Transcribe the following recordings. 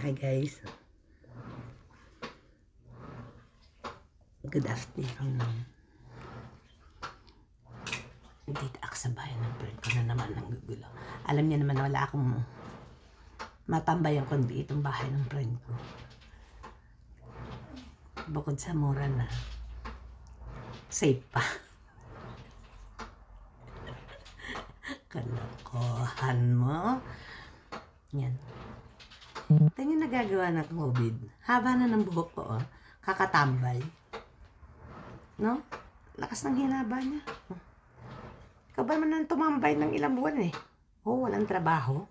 Hi guys. Good afternoon. Dito ako sa bahay ng friend ko na naman ang gugulo. Alam niya naman wala akong matambayan kundi itong bahay ng friend ko. Bukod sa mura na, safe pa. Kalokohan mo. Yan. Ito yung nagagawa ng COVID. Haba na ng buhok ko, oh. Kakatambay. No? Lakas ng hinaba niya. Ikaw ba naman nang tumambay ng ilang buwan eh? Oh, walang trabaho.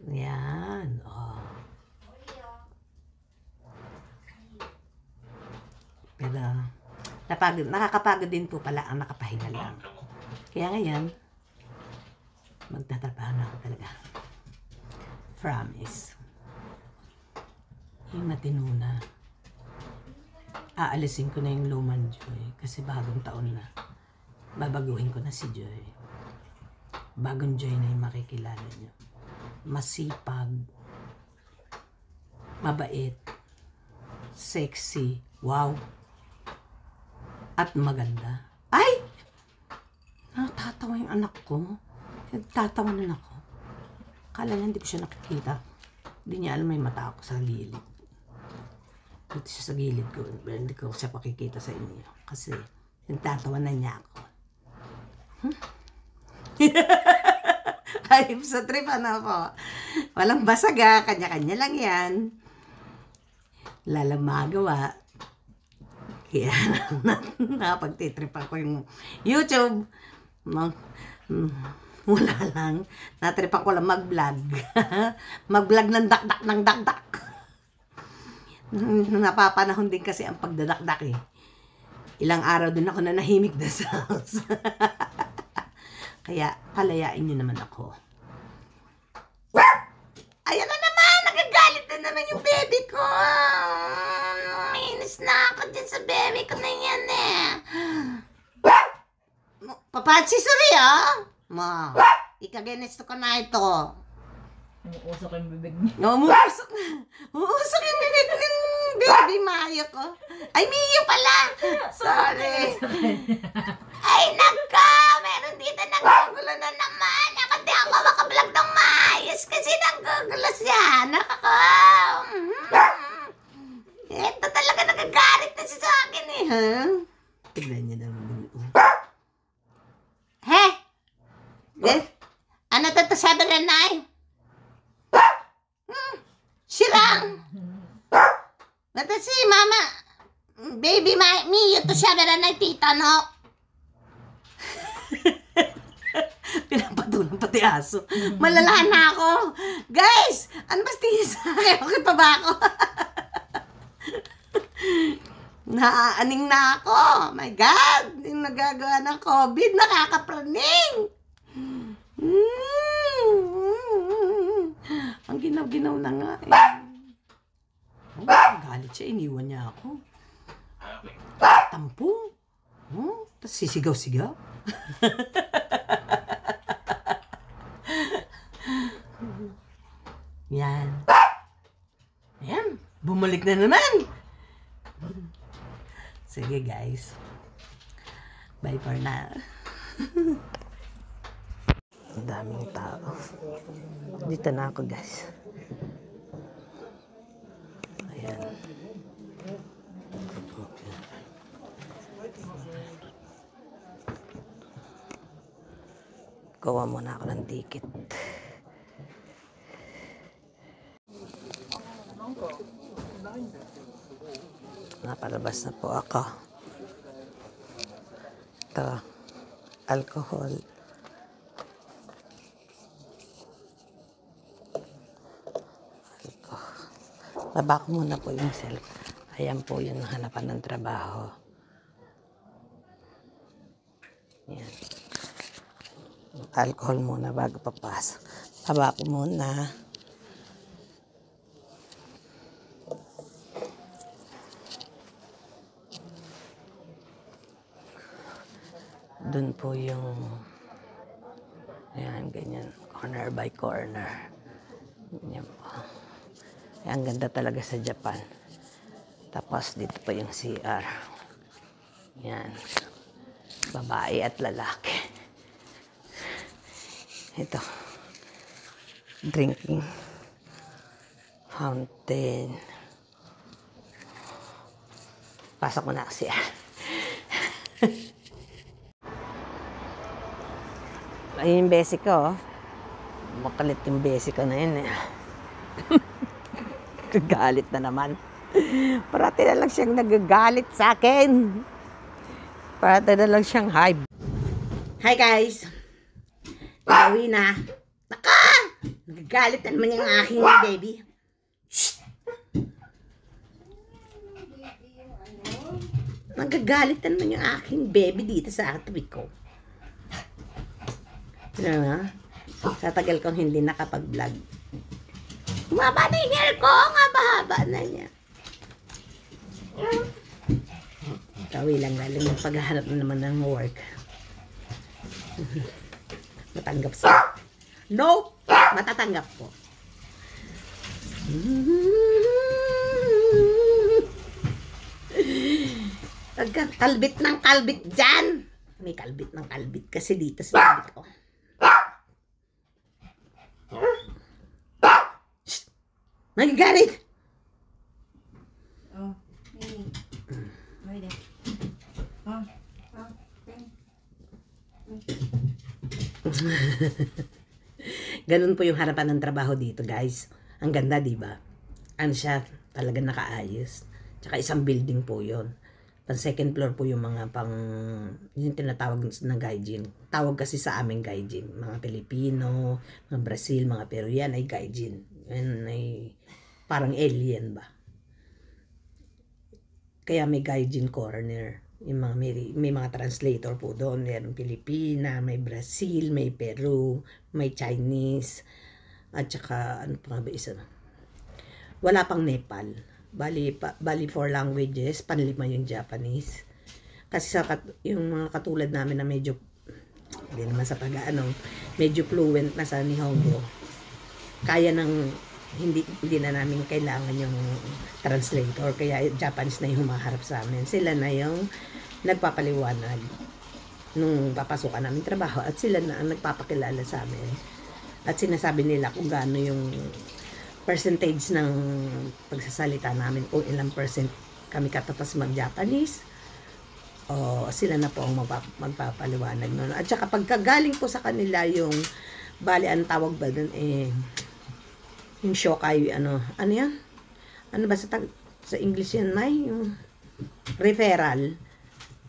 Yan. Oh. Pero, nakakapagod din po pala ang nakapahinga lang. Kaya ngayon, magtatrabaho na ako talaga. Promise. Yung matino na. Aalisin ko na yung luman Joy. Kasi bagong taon na. Babaguhin ko na si Joy. Bagong Joy na yung makikilala nyo. Masipag. Mabait. Sexy. Wow. At maganda. Ay! Natatawa yung anak ko. Nagtatawanan ako. Akala niya hindi ko siya nakikita. Hindi niya alam may mata ako sa gilid. Dito siya sa gilid ko. Hindi ko siya pakikita sa inyo. Kasi nagtatawanan niya ako. Ay, sa trip ano po. Walang basaga. Kanya-kanya lang yan. Lalang magawa. Kaya napagtitrip ako yung YouTube. Wala lang. Natripan ko lang mag-vlog. Mag-vlog ng dakdak ng dakdak. Napapanahon din kasi ang pagdadakdak eh. Ilang araw din ako na nahimik na sa house. Kaya palayain nyo naman ako. Ayan na naman! Nagagalit na naman yung baby ko! Inis na ako dyan sa baby ko na yan eh. Papansi, sorry ah! Ma, ikaginesto ko na ito. Umuusok yung bibig niya. No, umuusok na. Umuusok yung bibig ng baby Mayo ko. Ay, Mio pala! Sorry. Ay, nagka! Meron dito nanggugulo na naman. Hindi ako makablog ng maayos kasi nanggugulo siya. Ito talaga nagagalit na siya sa akin eh. Ha? Tignan niya naman. He? Ano to sabi na nai? Sirang! Ito si mama. Baby Mio to sabi na nai tita no? Pinapatulang pati aso. Malalahan na ako. Guys! Ano ba tingin sa akin? Okay pa ba ako? Naaaning na ako. Oh my God! Yung nagagawa ng COVID, nakakapraning. Ang ginaw-ginaw na nga eh. Galit siya, iniwan niya ako. Tampo. Tapos sisigaw-sigaw. Yan. Ayan. Bumalik na naman. Sige guys. Bye for now. Ang daming tao. Dito na ako guys. Ayan. Kuha muna ako ng ticket. Napalabas na po ako. Ito, alcohol. Baba ko muna po yung cell. Ayan po yung hanapan ng trabaho. Yan. Alcohol muna bago papasok. Baba ko muna. Doon po yung Ayan, ganyan. Corner by corner. Ganyan po. Ayan, ang ganda talaga sa Japan. Tapos dito pa yung CR. Ayan. Babae at lalaki. Ito. Drinking fountain. Pasok mo na kasi. Ayun yung basic ko. Makalit yung basic ko na yun eh. Galit na naman. Parati na lang siyang nagagalit sa akin. Parati na lang siyang hi. Hi guys! Pauwi na. Naka! Nagagalit na naman yung aking baby. Shh! Nagagalit na naman yung aking baby dito sa tabi ko. Sa tagal kong hindi nakapag-vlog. Humaba na yung hair ko. Ang haba-haba na niya. Tawi lang galing yung paghahanap na naman ng work. Matanggap siya. No! Matatanggap po. Kalbit ng kalbit dyan. May kalbit ng kalbit kasi dito sa kalbit ko. Nagagalit! Oh, hey. Wait there. Oh, oh, Ganun po yung harapan ng trabaho dito, guys. Ang ganda, di ba? Ano siya, talagang nakaayos. Tsaka isang building po yon. Pang second floor po yung mga yung tinatawag na gaijin. Tawag kasi sa aming gaijin. Mga Pilipino, mga Brazil, mga Peruvian ay gaijin. Yan ay parang alien ba? Kaya may gaijin corner. Yung mga, may mga translator po doon. Mayroong Pilipina, may Brazil, may Peru, may Chinese, at saka ano pa nga ba isa? Wala pang Nepal. Bali 4 languages, panlima yung Japanese. Kasi yung mga katulad namin na medyo, hindi naman sa medyo fluent na sa Nihongo, kaya ng, hindi na namin kailangan yung translator, kaya Japanese na yung humaharap sa amin. Sila na yung nagpapaliwanag nung papasukan namin trabaho, at sila na ang nagpapakilala sa amin. At sinasabi nila kung gaano yung percentage ng pagsasalita namin, kung ilang percent kami katatas mag-Japanese, o sila na po ang magpapaliwanag nun. At saka pagkagaling po sa kanila yung, bali ang tawag ba dun yung shokai, ano yan? Ano ba sa English yan, May? Yung referral.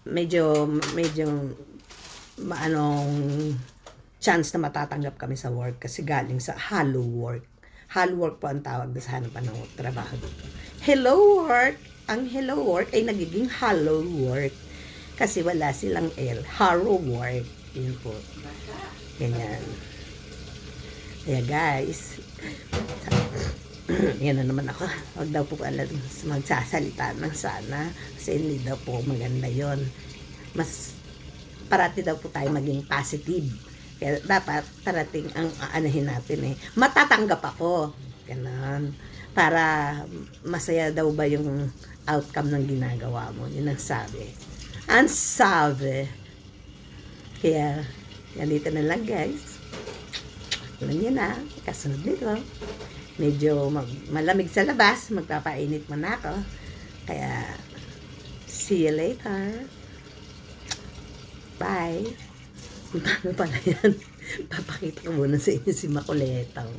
Medyo chance na matatanggap kami sa work kasi galing sa hello work. Hello work po ang tawag sa hanapan ng trabaho dito. Hello work! Ang hello work ay nagiging hello work. Kasi wala silang L. Hello work. Yun po. Ganyan. Kaya guys, yan na naman ako. Huwag daw po pala magsasalita ng sana. Kasi hindi daw po maganda yon. Mas parati daw po tayo maging positive. Kaya dapat parating ang aanahin natin matatanggap ako. Ganon. Para masaya daw ba yung outcome ng ginagawa mo. Yun ang sabi. Ang sabi. Kaya, ganito na lang guys. Alam niyo na. Kasunod nito. Medyo malamig sa labas. Magpapainit mo na ako. Kaya, see you later. Bye. Paano pala yan? Papakita ko muna sa inyo si Makuletang.